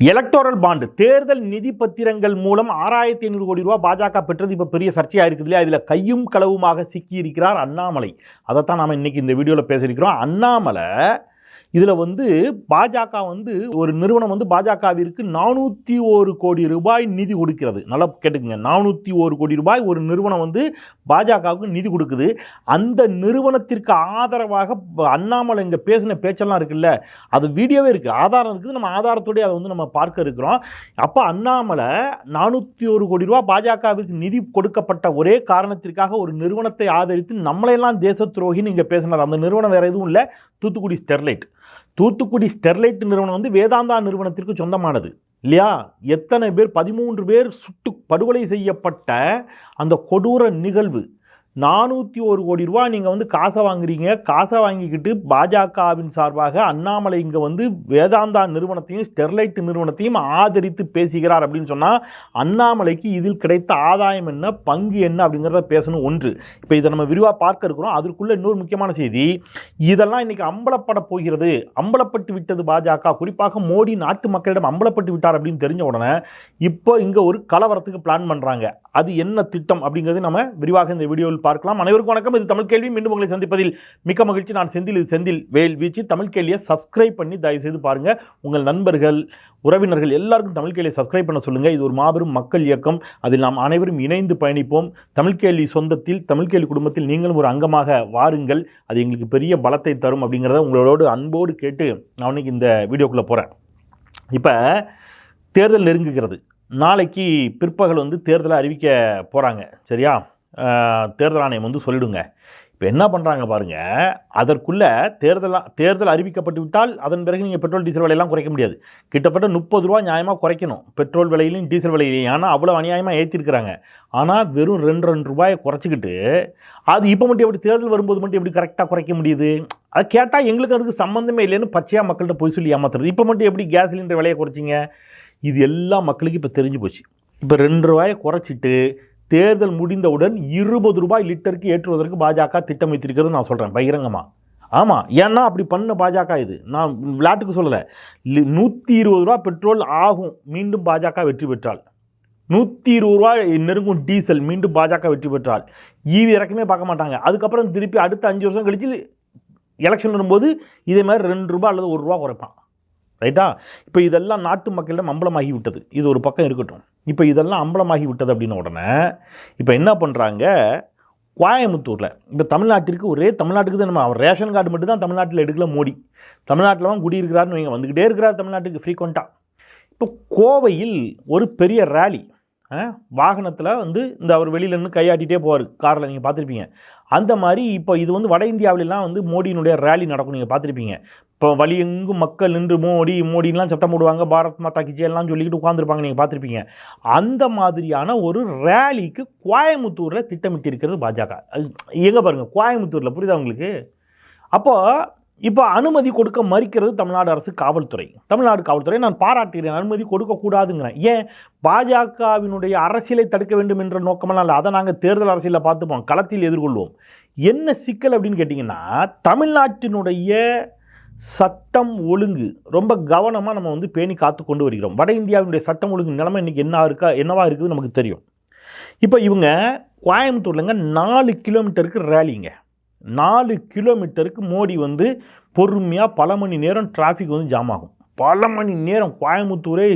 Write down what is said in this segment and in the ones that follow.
Electoral bond தேர்தல் நிதி பத்திரங்கள் மூலம் 6500 கோடி ரூபாய் பாஜக பெற்றது இப்போ பெரிய சர்ச்சையாக இருக்குது இல்லையா? இதில் கையும் களவுமாக சிக்கி இருக்கிறார் அண்ணாமலை. அதைத்தான் நாம் இன்னைக்கு இந்த வீடியோவில் பேசியிருக்கிறோம். அண்ணாமலை இதில் பாஜக ஒரு நிறுவனம் பாஜகவிற்கு 401 கோடி ரூபாய் நிதி கொடுக்கிறது. நல்லா கேட்டுக்குங்க, 401 கோடி ரூபாய் ஒரு நிறுவனம் பாஜகவுக்கு நிதி கொடுக்குது. அந்த நிறுவனத்திற்கு ஆதரவாக அண்ணாமலை இங்கே பேசின பேச்செல்லாம் இருக்குல்ல, அது வீடியோவே இருக்குது, ஆதாரம் இருக்குது. நம்ம ஆதாரத்தோடய அதை நம்ம பார்க்க இருக்கிறோம். அப்போ அண்ணாமலை 401 கோடி ரூபாய் பாஜகவிற்கு நிதி கொடுக்கப்பட்ட ஒரே காரணத்திற்காக ஒரு நிறுவனத்தை ஆதரித்து நம்மளையெல்லாம் தேச துரோகின்னு இங்கே பேசினார். அந்த நிறுவனம் வேறு எதுவும் இல்லை, தூத்துக்குடி ஸ்டெர்லைட். தூத்துக்குடி ஸ்டெர்லைட் நிறுவனம் வேதாந்தா நிறுவனத்திற்கு சொந்தமானது இல்லையா? எத்தனை பேர், 13 பேர் சுட்டு படுகொலை செய்யப்பட்ட அந்த கொடூர நிகழ்வு. 401 கோடி ரூபாய் நீங்கள் காசை வாங்குறீங்க. காசை வாங்கிக்கிட்டு பாஜகவின் சார்பாக அண்ணாமலை இங்கே வேதாந்தா நிறுவனத்தையும் ஸ்டெர்லைட் நிறுவனத்தையும் ஆதரித்து பேசுகிறார் அப்படின்னு சொன்னால் அண்ணாமலைக்கு இதில் கிடைத்த ஆதாயம் என்ன, பங்கு என்ன அப்படிங்கிறத பேசணும். ஒன்று, இப்போ இதை நம்ம விரிவாக பார்க்க இருக்கிறோம். அதற்குள்ள இன்னொரு முக்கியமான செய்தி, இதெல்லாம் இன்னைக்கு அம்பலப்பட போகிறது. அம்பலப்பட்டு விட்டது பாஜக, குறிப்பாக மோடி நாட்டு மக்களிடம் அம்பலப்பட்டு விட்டார் அப்படின்னு தெரிஞ்ச உடனே இப்போ இங்கே ஒரு கலவரத்துக்கு பிளான் பண்ணுறாங்க. அது என்ன திட்டம் அப்படிங்கிறது நம்ம விரிவாக இந்த வீடியோவில் பார்க்கலாம். அனைவருக்கும் வணக்கம். இது தமிழ் கேள்வி. மீண்டும் உங்களை சந்திப்பதில் மிக்க மகிழ்ச்சி. நான் செந்தில். இது செந்தில் வேல் வீச்சு. தமிழ் கேள்வியை சப்ஸ்கிரைப் பண்ணி தயவு செய்து பாருங்கள். உங்கள் நண்பர்கள், உறவினர்கள் எல்லாருக்கும் தமிழ் கேள்வியை சப்ஸ்கிரைப் பண்ண சொல்லுங்கள். இது ஒரு மாபெரும் மக்கள் இயக்கம். அதில் நாம் அனைவரும் இணைந்து பயணிப்போம். தமிழ் கேள்வி சொந்தத்தில், தமிழ் கேள்வி குடும்பத்தில் நீங்களும் ஒரு அங்கமாக வாருங்கள். அது எங்களுக்கு பெரிய பலத்தை தரும் அப்படிங்கிறத உங்களோடு அன்போடு கேட்டு நான் இன்னைக்கு இந்த வீடியோக்குள்ளே போகிறேன். இப்போ தேர்தல் நெருங்குகிறது. நாளைக்கு பிற்பகல் தேர்தலை அறிவிக்க போகிறாங்க. சரியா? தேர்தல் ஆணையம் சொல்லிடுங்க. இப்போ என்ன பண்ணுறாங்க பாருங்கள், அதற்குள்ளே தேர்தல் அறிவிக்கப்பட்டு விட்டால் அதன் பிறகு நீங்கள் பெட்ரோல் டீசல் விலையெல்லாம் குறைக்க முடியாது. கிட்டத்தட்ட 30 ரூபா நியாயமாக குறைக்கணும், பெட்ரோல் விலையிலையும் டீசல் விலையிலையும். ஆனால் அவ்வளோ அநியாயமாக ஏற்றிருக்கிறாங்க. ஆனால் வெறும் 2 ரூபாயை குறைச்சிக்கிட்டு அது இப்போ மட்டும் எப்படி தேர்தல் வரும்போது மட்டும் எப்படி கரெக்டாக குறைக்க முடியுது? அது கேட்டால் எங்களுக்கு அதுக்கு சம்மந்தமே இல்லைன்னு பச்சையாக மக்கள்கிட்ட போய் சொல்லி ஏமாத்துறது. இப்போ மட்டும் எப்படி கேஸ் சிலிண்டர் விலையை குறைச்சிங்க? இது எல்லா மக்களுக்கும் இப்போ தெரிஞ்சு போச்சு. இப்போ 2 ரூபாயை குறைச்சிட்டு தேர்தல் முடிந்தவுடன் 20 ரூபாய் லிட்டருக்கு ஏற்றுவதற்கு பாஜக திட்டம் வைத்திருக்கிறது நான் சொல்கிறேன் பகிரங்கமாக. ஆமாம், ஏன்னா அப்படி பண்ண பாஜக இது நான் விளையாட்டுக்கு சொல்லலை. 120 ரூபா பெட்ரோல் ஆகும் மீண்டும் பாஜக வெற்றி பெற்றால். 120 ரூபாய் நெருங்கும் டீசல் மீண்டும் பாஜக வெற்றி பெற்றால். ஈவி இறக்கமே பார்க்க மாட்டாங்க. அதுக்கப்புறம் திருப்பி அடுத்த 5 வருஷம் கழிச்சு எலெக்ஷன் வரும்போது இதே மாதிரி 2 ரூபா அல்லது 1 ரூபா குறைப்பான். ரைட்டா? இப்போ இதெல்லாம் நாட்டு மக்களிடம் அம்பலமாகி விட்டது. இது ஒரு பக்கம் இருக்கட்டும். இப்போ இதெல்லாம் அம்பலமாகி விட்டது அப்படின்ன உடனே இப்போ என்ன பண்ணுறாங்க, கோயம்புத்தூரில் இப்போ தமிழ்நாட்டுக்கு தான் நம்ம ரேஷன் கார்டு மட்டும் தான் தமிழ்நாட்டில் எடுக்கல மோடி. தமிழ்நாட்டில் தான் குடியிருக்கிறாருன்னு வைங்க, வந்துக்கிட்டே இருக்கிறார் தமிழ்நாட்டுக்கு ஃப்ரீக்வெண்ட்டாக. இப்போ கோவையில் ஒரு பெரிய ரேலி, வாகனத்தில் இந்த அவர் வெளியில் நின்று கையாட்டிகிட்டே போவார் காரில், நீங்கள் பார்த்துருப்பீங்க. அந்த மாதிரி இப்போ இது வட இந்தியாவிலலாம் மோடியினுடைய ரேலி நடக்கும், நீங்கள் பார்த்துருப்பீங்க. இப்போ வழி எங்கும் மக்கள் நின்று மோடின்லாம் சத்தம் போடுவாங்க, பாரத் மாதா கி ஜெய் எல்லாம் சொல்லிக்கிட்டு உட்காந்துருப்பாங்க, நீங்கள் பார்த்துருப்பீங்க. அந்த மாதிரியான ஒரு ரேலிக்கு கோயம்புத்தூரில் திட்டமிட்டிருக்கிறது பாஜக. எங்கே பாருங்கள், கோயம்புத்தூரில். புரியுதா உங்களுக்கு? அப்போது இப்போ அனுமதி கொடுக்க மறுக்கிறது தமிழ்நாடு அரசு காவல்துறை. தமிழ்நாடு காவல்துறை நான் பாராட்டுகிறேன், அனுமதி கொடுக்கக்கூடாதுங்கிறேன். ஏன்? பாஜகவினுடைய அரசியலை தடுக்க வேண்டும் என்ற நோக்கமெல்லாம் இல்லை. அதை நாங்கள் தேர்தல் அரசியலில் பார்த்துப்போம், களத்தில் எதிர்கொள்வோம். என்ன சிக்கல் அப்படின்னு கேட்டிங்கன்னா, தமிழ்நாட்டினுடைய சட்டம் ஒழுங்கு ரொம்ப கவனமாக நம்ம பேணி காத்து கொண்டு வருகிறோம். வட இந்தியாவினுடைய சட்டம் ஒழுங்கு நிலைமை இன்றைக்கி என்னவா இருக்குது நமக்கு தெரியும். இப்போ இவங்க கோயம்புத்தூர்லங்க 4 கிலோமீட்டருக்கு ரேலிங்க. 4 கிலோமீட்டருக்கு மோடி பொறுமையாக பல மணி நேரம் டிராஃபிக் ஜாம் ஆகும். பல மணி நேரம் கோயம்புத்தூரே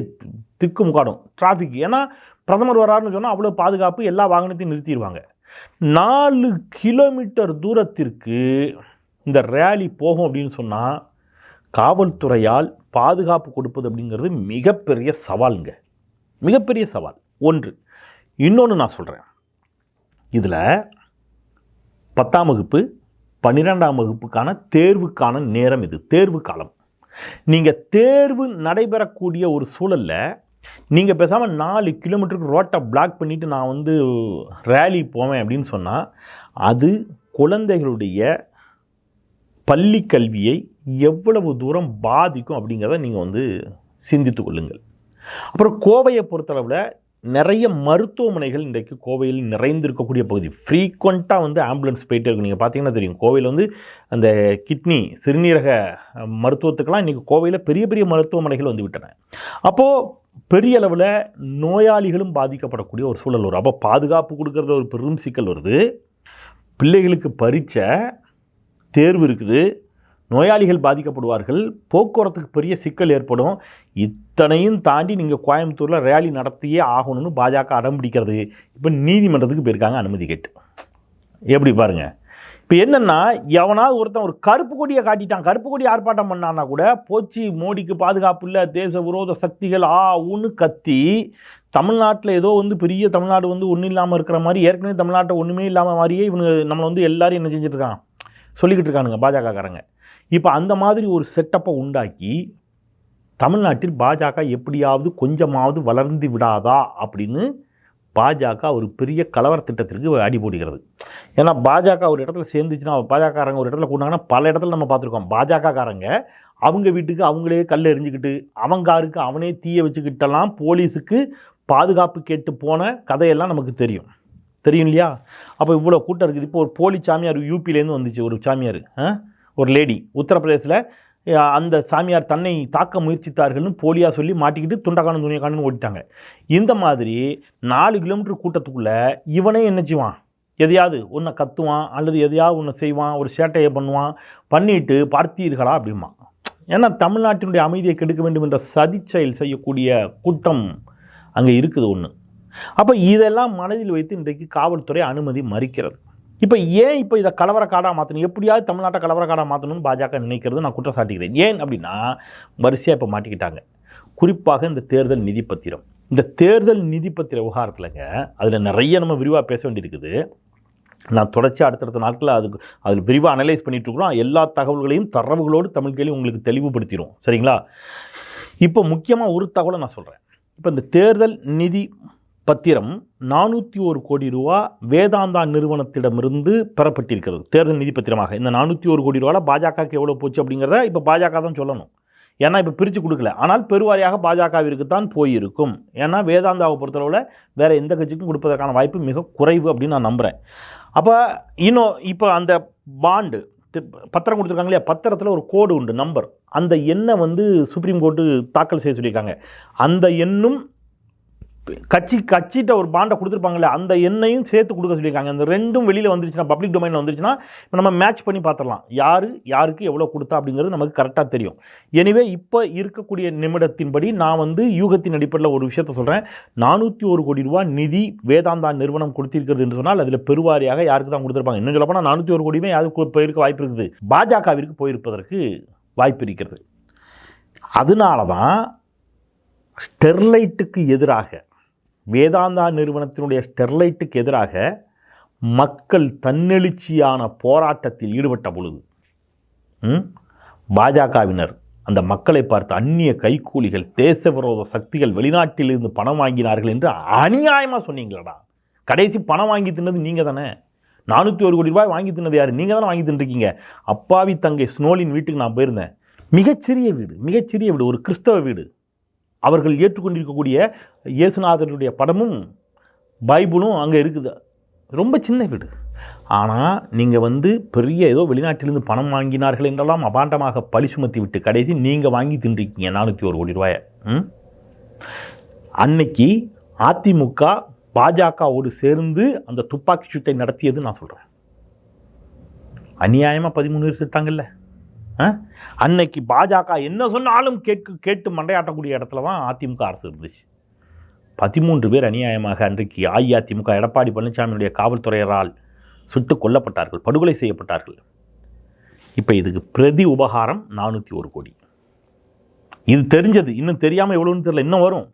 திக்கு முக்காடும் டிராஃபிக். ஏன்னா பிரதமர் வராருன்னு சொன்னால் அவ்வளோ பாதுகாப்பு, எல்லா வாகனத்தையும் நிறுத்திடுவாங்க. 4 கிலோமீட்டர் தூரத்திற்கு இந்த ரேலி போகும் அப்படின்னு சொன்னால் காவல்துறையால் பாதுகாப்பு கொடுப்பது அப்படிங்கிறது மிகப்பெரிய சவாலுங்க, மிகப்பெரிய சவால். ஒன்று. இன்னொன்று நான் சொல்கிறேன், இதில் 10ஆம் வகுப்பு 12ஆம் வகுப்புக்கான தேர்வுக்கான நேரம், இது தேர்வு காலம். நீங்கள் தேர்வு நடைபெறக்கூடிய ஒரு சூழலில் நீங்கள் பேசாமல் 4 கிலோமீட்டருக்கு ரோட்டை பிளாக் பண்ணிவிட்டு நான் ரேலி போவேன் அப்படின்னு சொன்னால் அது குழந்தைகளுடைய பள்ளி கல்வியை எவ்வளவு தூரம் பாதிக்கும் அப்படிங்கிறத நீங்கள் சிந்தித்து கொள்ளுங்கள். அப்புறம் கோவையை பொறுத்தளவில் நிறைய மருத்துவமனைகள் இன்றைக்கு கோவையில் நிறைந்திருக்கக்கூடிய பகுதி. ஃப்ரீக்வெண்ட்டாக வந்து ஆம்புலன்ஸ் போயிட்டே இருக்கும். நீங்கள் பார்த்தீங்கன்னா தெரியும், கோவையில் வந்து அந்த கிட்னி சிறுநீரக மருத்துவத்துக்கெல்லாம் இன்றைக்கி கோவையில் பெரிய பெரிய மருத்துவமனைகள் வந்து விட்டன. அப்போது பெரிய அளவில் நோயாளிகளும் பாதிக்கப்படக்கூடிய ஒரு சூழல் வரும். அப்போ பாதுகாப்பு கொடுக்கறத ஒரு பெரும் சிக்கல் வருது. பிள்ளைகளுக்கு பரீட்சை தேர்வு இருக்குது, நோயாளிகள் பாதிக்கப்படுவார்கள், போக்குவரத்துக்கு பெரிய சிக்கல் ஏற்படும். இத்தனையும் தாண்டி நீங்கள் கோயம்புத்தூரில் ரேலி நடத்தியே ஆகணும்னு பாஜக அடம் பிடிக்கிறது. இப்போ நீதிமன்றத்துக்கு போயிருக்காங்க அனுமதி கேட்டு. எப்படி பாருங்கள். இப்போ என்னென்னா, எவனாவது ஒருத்தன் ஒரு கருப்பு கொடியை காட்டிட்டான், கருப்பு கொடி ஆர்ப்பாட்டம் பண்ணான்னா கூட போச்சு மோடிக்கு பாதுகாப்பு இல்லை, தேச விரோத சக்திகள் ஊன்னு கத்தி தமிழ்நாட்டில் ஏதோ வந்து பெரிய தமிழ்நாடு வந்து ஒன்றும் இல்லாமல் இருக்கிற மாதிரி, ஏற்கனவே தமிழ்நாட்டை ஒன்றுமே இல்லாமல் மாதிரியே இவங்க நம்மளை வந்து எல்லாரையும் என்ன செஞ்சுட்ருக்கான் சொல்லிக்கிட்டு இருக்கானுங்க பாஜகக்காரங்க. இப்போ அந்த மாதிரி ஒரு செட்டப்பை உண்டாக்கி தமிழ்நாட்டில் பாஜக எப்படியாவது கொஞ்சமாவது வளர்ந்து விடாதா அப்படின்னு பாஜக ஒரு பெரிய கலவர திட்டத்திற்கு அடி போடுகிறது. ஏன்னா பாஜக ஒரு இடத்துல சேர்ந்துச்சுன்னா, பாஜகக்காரங்க ஒரு இடத்துல கூட்டாங்கன்னா பல இடத்துல நம்ம பார்த்துருக்கோம். பாஜகக்காரங்க அவங்க வீட்டுக்கு அவங்களே கல் எறிஞ்சிக்கிட்டு, அவங்காருக்கு அவனே தீயை வச்சுக்கிட்டெல்லாம் போலீஸுக்கு பாதுகாப்பு கேட்டு போன கதையெல்லாம் நமக்கு தெரியும் இல்லையா? அப்போ இவ்வளோ கூட்டம் இருக்குது. இப்போ ஒரு போலி சாமியார் யூபியிலேருந்து வந்துச்சு, ஒரு சாமியார், ஒரு லேடி உத்தரப்பிரதேசில் அந்த சாமியார் தன்னை தாக்க முயற்சித்தார்கள்னு போலியாக சொல்லி மாட்டிக்கிட்டு துண்டக்கான துணியக்கானு ஓட்டிட்டாங்க. இந்த மாதிரி 4 கிலோமீட்டர் கூட்டத்துக்குள்ளே இவனே என்ன செய்வான், எதையாவது ஒன்றை கத்துவான் அல்லது எதையாவது ஒன்று செய்வான், ஒரு சேட்டையை பண்ணுவான், பண்ணிட்டு பார்த்தீர்களா அப்படிமா. ஏன்னா தமிழ்நாட்டினுடைய அமைதியை கெடுக்க வேண்டும் என்ற சதி செயல் செய்யக்கூடிய கூட்டம் அங்கே இருக்குது ஒன்று. அப்போ இதெல்லாம் மனதில் வைத்து இன்றைக்கு காவல்துறை அனுமதி மறுக்கிறது. இப்போ ஏன் இப்போ இதை கலவரக்காடாக மாற்றணும், எப்படியாவது தமிழ்நாட்டை கலவரக்காடாக மாற்றணும்னு பாஜக நினைக்கிறது நான் குற்றம் சாட்டுகிறேன். ஏன் அப்படின்னா வரிசையாக இப்போ மாட்டிக்கிட்டாங்க. குறிப்பாக இந்த தேர்தல் நிதி பத்திரம், இந்த தேர்தல் நிதி பத்திர விவகாரத்தில்ங்க அதில் நிறைய நம்ம விரிவாக பேச வேண்டியிருக்குது. நான் தொடர்ச்சி அடுத்தடுத்த நாட்களில் அதில் விரிவாக அனலைஸ் பண்ணிகிட்ருக்குறோம். எல்லா தகவல்களையும் தரவுகளோடு தமிழ் கேள்வி உங்களுக்கு தெளிவுபடுத்திடும், சரிங்களா? இப்போ முக்கியமாக ஒரு தகவலை நான் சொல்கிறேன். இப்போ இந்த தேர்தல் நிதி பத்திரம் 401 கோடி ரூபா வேதாந்தா நிறுவனத்திடமிருந்து பெறப்பட்டிருக்கிறது தேர்தல் நிதி பத்திரமாக. இந்த 401 கோடி ரூபாவில் பாஜகவுக்கு எவ்வளோ போச்சு அப்படிங்கிறத இப்போ பாஜக தான் சொல்லணும். ஏன்னா இப்போ பிரித்து கொடுக்கல, ஆனால் பெருவாரியாக பாஜகவிற்கு தான் போயிருக்கும். ஏன்னா வேதாந்தாவை பொறுத்தளவில் வேறு எந்த கட்சிக்கும் கொடுப்பதற்கான வாய்ப்பு மிக குறைவு அப்படின்னு நான் நம்புகிறேன். அப்போ இன்னும் இப்போ அந்த பாண்டு பத்திரம் கொடுத்துருக்காங்க இல்லையா, பத்திரத்தில் ஒரு கோடு உண்டு, நம்பர். அந்த எண்ணை வந்து சுப்ரீம் கோர்ட்டு தாக்கல் செய்ய சொல்லியிருக்காங்க. அந்த எண்ணும் கட்சிகிட்ட ஒரு பாண்டை கொடுத்துருப்பாங்களே அந்த எண்ணையும் சேர்த்து கொடுக்க சொல்லியிருக்காங்க. அந்த ரெண்டும் வெளியில் வந்துருச்சுன்னா, பப்ளிக் டொமைனில் வந்துருச்சுன்னா இப்போ நம்ம மேட்ச் பண்ணி பார்த்துடலாம், யாருக்கு எவ்வளோ கொடுத்தா அப்படிங்கிறது நமக்கு கரெக்டாக தெரியும். எனவே இப்போ இருக்கக்கூடிய நிமிடத்தின்படி நான் வந்து யூகத்தின் அடிப்படையில் ஒரு விஷயத்த சொல்கிறேன். 401 கோடி ரூபா நிதி வேதாந்தா நிறுவனம் கொடுத்திருக்கிறது என்று சொன்னால் அதில் பெருவாரியாக யாருக்கு தான் கொடுத்துருப்பாங்க. இன்னும் சொல்ல போனால் 401 கோடியுமே யாருக்கு போயிருக்க வாய்ப்பு இருக்குது, பாஜகவிற்கு போயிருப்பதற்கு வாய்ப்பு இருக்கிறது. அதனால தான் ஸ்டெர்லைட்டுக்கு எதிராக, வேதாந்தா நிறுவனத்தினுடைய ஸ்டெர்லைட்டுக்கு எதிராக மக்கள் தன்னெழுச்சியான போராட்டத்தில் ஈடுபட்ட பொழுது பாஜகவினர் அந்த மக்களை பார்த்து அந்நிய கைக்கூலிகள், தேச விரோத சக்திகள் வெளிநாட்டிலிருந்து பணம் வாங்கினார்கள் என்று அநியாயமாக சொன்னீங்களடா. கடைசி பணம் வாங்கி தின்னது நீங்கள் தானே. 401 கோடி ரூபாய் வாங்கி தின்னது யார்? நீங்கள் தானே வாங்கி தின்னுருக்கீங்க. அப்பாவி தங்கை ஸ்னோலின் வீட்டுக்கு நான் போயிருந்தேன். மிகச்சிறிய வீடு, ஒரு கிறிஸ்தவ வீடு. அவர்கள் ஏற்றுக்கொண்டிருக்கக்கூடிய இயேசுநாதருடைய படமும் பைபிளும் அங்கே இருக்குது. ரொம்ப சின்ன வீடு. ஆனால் நீங்கள் வந்து பெரிய ஏதோ வெளிநாட்டிலிருந்து பணம் வாங்கினார்கள் என்றெல்லாம் அபாண்டமாக பழி சுமத்தி விட்டு கடைசி நீங்கள் வாங்கி தின்றிருக்கீங்க 401 கோடி ரூபாயை. அன்னைக்கு அதிமுக பாஜகவோடு சேர்ந்து அந்த துப்பாக்கி சூட்டை நடத்தியது நான் சொல்கிறேன். அநியாயமாக 13 பேர் செத்தாங்கல்ல. அன்னைக்கு பாஜக என்ன சொன்னாலும் கேட்டு மண்டையாட்டக்கூடிய இடத்துல தான் அதிமுக அரசு இருந்துச்சு. 13 பேர் அநியாயமாக அன்றைக்கு அஇஅதிமுக எடப்பாடி பழனிசாமியுடைய காவல்துறையரால் சுட்டு கொல்லப்பட்டார்கள், படுகொலை செய்யப்பட்டார்கள். இப்போ இதுக்கு பிரதி உபகாரம் 401 கோடி. இது தெரிஞ்சது, இன்னும் தெரியாமல் எவ்வளோன்னு தெரியல, இன்னும் வரும்.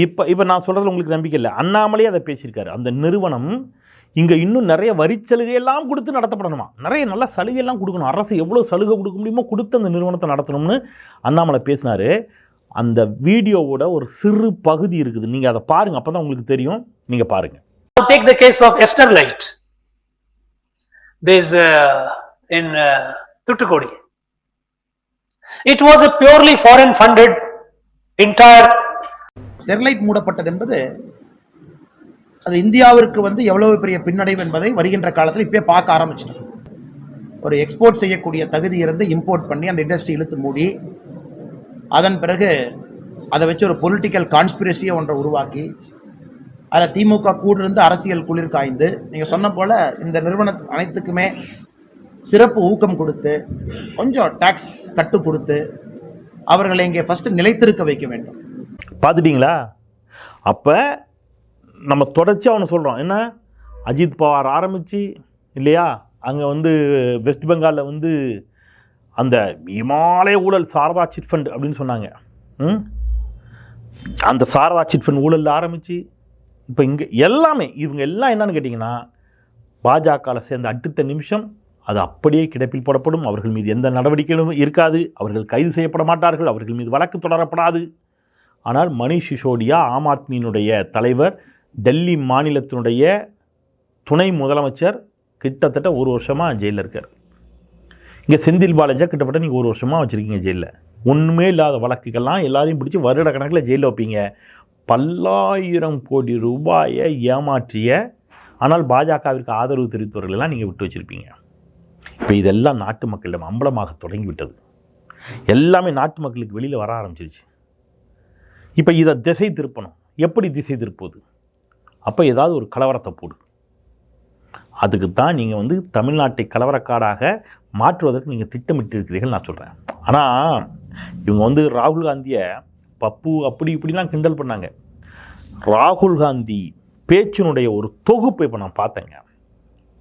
இப்போ நான் சொல்கிறது உங்களுக்கு நம்பிக்கை இல்லை. அண்ணாமலையே அதை பேசியிருக்காரு. அந்த நிறுவனம் இங்கே இன்னும் நிறைய வரிச்சலுகையெல்லாம் கொடுத்து நடத்தப்படணுமா, நிறைய நல்ல சலுகையெல்லாம் கொடுக்கணும், அரசு எவ்வளோ சலுகை கொடுக்க முடியுமோ கொடுத்து அந்த நிறுவனத்தை நடத்தணும்னு அண்ணாமலை பேசினார். அந்த வீடியோவோட ஒரு சிறு பகுதி இருக்குது, நீங்கள் அதை பாருங்கள், அப்போ தான் உங்களுக்கு தெரியும். நீங்கள் பாருங்கள். Take the case of Sterlite. There's in Thoothukudi. It was a purely foreign funded entire Sterlite மூடப்பட்டது என்பது அது இந்தியாவிற்கு வந்து எவ்வளவு பெரிய பின்னடைவு என்பதை வருகின்ற காலத்தில் இப்போயே பார்க்க ஆரம்பிச்சிட்டோம். ஒரு எக்ஸ்போர்ட் செய்யக்கூடிய தகுதி இருந்து இம்போர்ட் பண்ணி அந்த இண்டஸ்ட்ரி இழுத்து மூடி அதன் பிறகு அதை வச்சு ஒரு பொலிட்டிக்கல் கான்ஸ்பிரசியை ஒன்றை உருவாக்கி அதில் திமுக கூட இருந்து அரசியல் குளிர் காய்ந்து நீங்கள் சொன்ன போல் இந்த நிறுவன அனைத்துக்குமே சிறப்பு ஊக்கம் கொடுத்து கொஞ்சம் டாக்ஸ் கட்டு கொடுத்து அவர்களை இங்கே ஃபஸ்ட்டு நிலைத்திருக்க வைக்க வேண்டும். பார்த்துட்டிங்களா? அப்போ நம்ம தொடர்ச்சியாக ஒன்று சொல்கிறோம், என்ன அஜித் பவார் ஆரம்பித்து இல்லையா, அங்கே வந்து வெஸ்ட் பெங்காலில் வந்து அந்த இமாலய ஊழல் சாரதா சிட் ஃபண்ட் அப்படின்னு சொன்னாங்க. அந்த சாரதா சிட் ஃபண்ட் ஊழலில் ஆரம்பித்து இப்போ இங்கே எல்லாமே இவங்க எல்லாம் என்னன்னு கேட்டிங்கன்னா பாஜகவில் சேர்ந்த அடுத்த நிமிஷம் அது அப்படியே கிடப்பில் போடப்படும். அவர்கள் மீது எந்த நடவடிக்கையும் இருக்காது. அவர்கள் கைது செய்யப்பட மாட்டார்கள். அவர்கள் மீது வழக்கு தொடரப்படாது. ஆனால் மணீஷ் சிசோடியா, ஆம் ஆத்மியினுடைய தலைவர், டெல்லி மாநிலத்தினுடைய துணை முதலமைச்சர், கிட்டத்தட்ட 1 வருஷமாக ஜெயிலில் இருக்கார். இங்கே செந்தில் பாலாஜா கிட்டத்தட்ட நீங்கள் 1 வருஷமாக வச்சுருக்கீங்க ஜெயிலில். ஒன்றுமே இல்லாத வழக்குகள்லாம் எல்லாரையும் பிடிச்சி வருட கணக்கில் ஜெயிலில் வைப்பீங்க. பல்லாயிரம் கோடி ரூபாயை ஏமாற்றிய ஆனால் பாஜகவிற்கு ஆதரவு தெரிவித்தவர்களெல்லாம் நீங்கள் விட்டு வச்சுருப்பீங்க. இப்போ இதெல்லாம் நாட்டு மக்களிடம் அம்பலமாக தொடங்கிவிட்டது. எல்லாமே நாட்டு மக்களுக்கு வெளியில் வர ஆரம்பிச்சிருச்சு. இப்போ இதை திசை திருப்பணும். எப்படி திசை திருப்புவது? அப்போ ஏதாவது ஒரு கலவரத்தை போடு. அதுக்கு தான் நீங்கள் வந்து தமிழ்நாட்டை கலவரக்காடாக மாற்றுவதற்கு நீங்கள் திட்டமிட்டு இருக்கிறீர்கள் நான் சொல்கிறேன். ஆனால் இவங்க வந்து ராகுல் காந்தியை பப்பு அப்படி இப்படிலாம் கிண்டல் பண்ணாங்க. ராகுல் காந்தி பேச்சினுடைய ஒரு தொகுப்பு இப்போ நான் பார்த்தேங்க.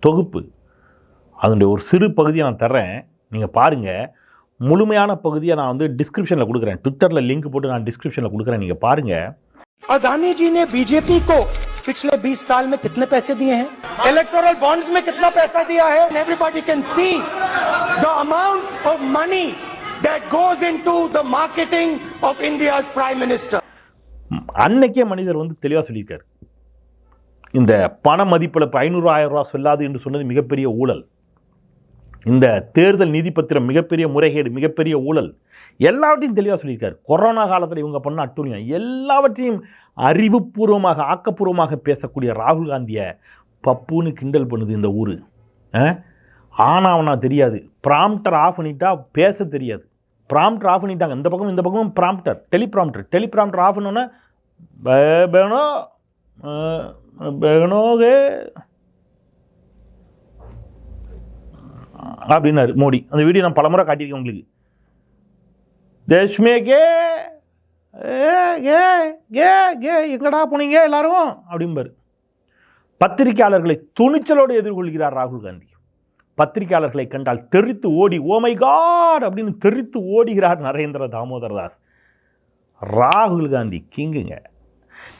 தொகுப்பு அதனுடைய ஒரு சிறு பகுதியை நான் தர்றேன், நீங்கள் பாருங்கள். முழுமையான பகுதியை நான் வந்து டிஸ்கிரிப்ஷனில் கொடுக்குறேன். ட்விட்டரில் லிங்க் போட்டு நான் டிஸ்கிரிப்ஷனில் கொடுக்குறேன், நீங்கள் பாருங்கள். अदानी जी ने बीजेपी को पिछले 20 साल में कितने पैसे दिए हैं, इलेक्टोरल बॉन्ड्स में कितना पैसा दिया है, everybody can see the amount of money that goes into the marketing of India's prime minister. அன்னைக்கே மனிதர் வந்து தெளிவாக சொல்லியிருக்கார், இந்த பண மதிப்பிழப்பு 500,000 ரூபா சொல்லாது என்று சொன்னது மிகப்பெரிய ஊழல். இந்த தேர்தல் நிதி பத்திரம் மிகப்பெரிய முறைகேடு, மிகப்பெரிய ஊழல், எல்லாவற்றையும் தெளிவாக சொல்லியிருக்கார். கொரோனா காலத்தில் இவங்க பண்ண அட்டூழியம் எல்லாவற்றையும் அறிவுபூர்வமாக ஆக்கப்பூர்வமாக பேசக்கூடிய ராகுல் காந்தியை பப்புன்னு கிண்டல் பண்ணுது இந்த ஊர். ஆனாவனா தெரியாது, ப்ராம்ப்டர் ஆஃப் பண்ணிட்டா பேச தெரியாது. ப்ராம்ப்டர் ஆஃப் பண்ணிட்டாங்க, இந்த பக்கம் இந்த பக்கம் ப்ராம்ப்டர், டெலிப்ராம்ப்டர் ஆஃப் பண்ணோன்னே பேனோகே அப்படின்னாரு மோடி. அந்த வீடியோ நான் பலமுறை காட்டியிருக்கேன் உங்களுக்கு. தேஷ்மேகே எங்கடா போனீங்க எல்லாரும் அப்படிம்பாரு. பத்திரிகையாளர்களை துணிச்சலோடு எதிர்கொள்கிறார் ராகுல் காந்தி. பத்திரிகையாளர்களை கண்டால் தெரித்து ஓடி, ஓ மை காட் அப்படின்னு தெரித்து ஓடுகிறார் நரேந்திர தாமோதர் தாஸ். ராகுல் காந்தி கிங்குங்க.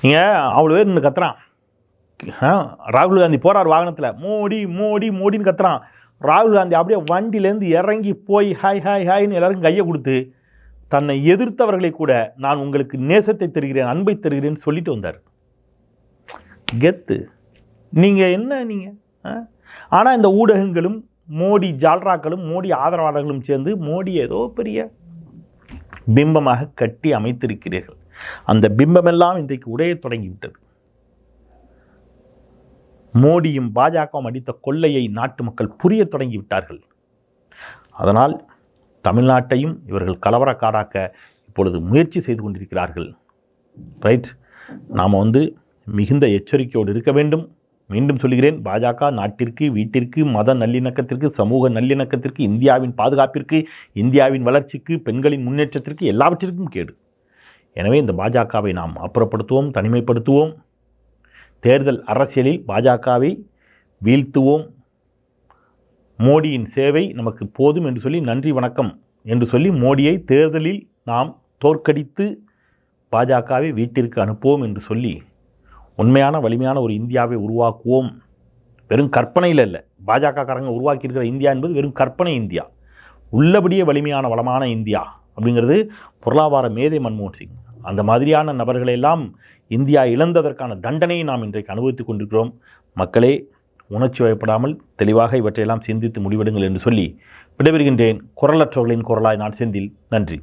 நீங்கள் அவ்வளோ பேர் நின்று கத்துறான். ராகுல் காந்தி போகிறார் வாகனத்தில், மோடி மோடி மோடின்னு கத்துறான். ராகுல் காந்தி அப்படியே வண்டியிலேருந்து இறங்கி போய் ஹாய் ஹாய் ஹாய்ன்னு எல்லாருக்கும் கையை கொடுத்து தன்னை எதிர்த்தவர்களை கூட நான் உங்களுக்கு நேசத்தை தருகிறேன், அன்பை தருகிறேன்னு சொல்லிட்டு வந்தார். கெத்து. நீங்கள் என்ன நீங்கள்? ஆனால் இந்த ஊடகங்களும் மோடி ஜால்ராக்களும் மோடி ஆதரவாளர்களும் சேர்ந்து மோடி ஏதோ பெரிய பிம்பமாக கட்டி அமைத்திருக்கிறீர்கள். அந்த பிம்பமெல்லாம் இன்றைக்கு உடைய தொடங்கிவிட்டது. மோடியும் பாஜகவும் அடித்த கொள்ளையை நாட்டு மக்கள் புரிய தொடங்கிவிட்டார்கள். அதனால் தமிழ்நாட்டையும் இவர்கள் கலவரக்காடாக்க இப்பொழுது முயற்சி செய்து கொண்டிருக்கிறார்கள். ரைட், நாம் வந்து மிகுந்த எச்சரிக்கையோடு இருக்க வேண்டும். மீண்டும் சொல்கிறேன், பாஜக நாட்டிற்கு, வீட்டிற்கு, மத நல்லிணக்கத்திற்கு, சமூக நல்லிணக்கத்திற்கு, இந்தியாவின் பாதுகாப்பிற்கு, இந்தியாவின் வளர்ச்சிக்கு, பெண்களின் முன்னேற்றத்திற்கு எல்லாவற்றிற்கும் கேடு. எனவே இந்த பாஜகவை நாம் அப்புறப்படுத்துவோம், தனிமைப்படுத்துவோம். தேர்தல் அரசியலில் பாஜகவை வீழ்த்துவோம். மோடியின் சேவை நமக்கு போதும் என்று சொல்லி, நன்றி வணக்கம் என்று சொல்லி மோடியை தேர்தலில் நாம் தோற்கடித்து பாஜகவை வீட்டிற்கு அனுப்புவோம் என்று சொல்லி உண்மையான வலிமையான ஒரு இந்தியாவை உருவாக்குவோம். வெறும் கற்பனையில் இல்லை, பாஜகக்காரங்க உருவாக்கியிருக்கிற இந்தியா என்பது வெறும் கற்பனை இந்தியா. உள்ளபடியே வலிமையான வளமான இந்தியா அப்படிங்கிறது பொருளாதார மேதை மன்மோகன் சிங். அந்த மாதிரியான நபர்களெல்லாம் இந்தியா இழந்ததற்கான தண்டனையை நாம் இன்றைக்கு அனுபவித்துக் கொண்டிருக்கிறோம். மக்களே, உணர்ச்சி வயப்படாமல் தெளிவாக இவற்றையெல்லாம் சிந்தித்து முடிவெடுங்கள் என்று சொல்லி விடைபெறுகின்றேன். குரலற்றவர்களின் குரலாய் நான் செந்தில். நன்றி.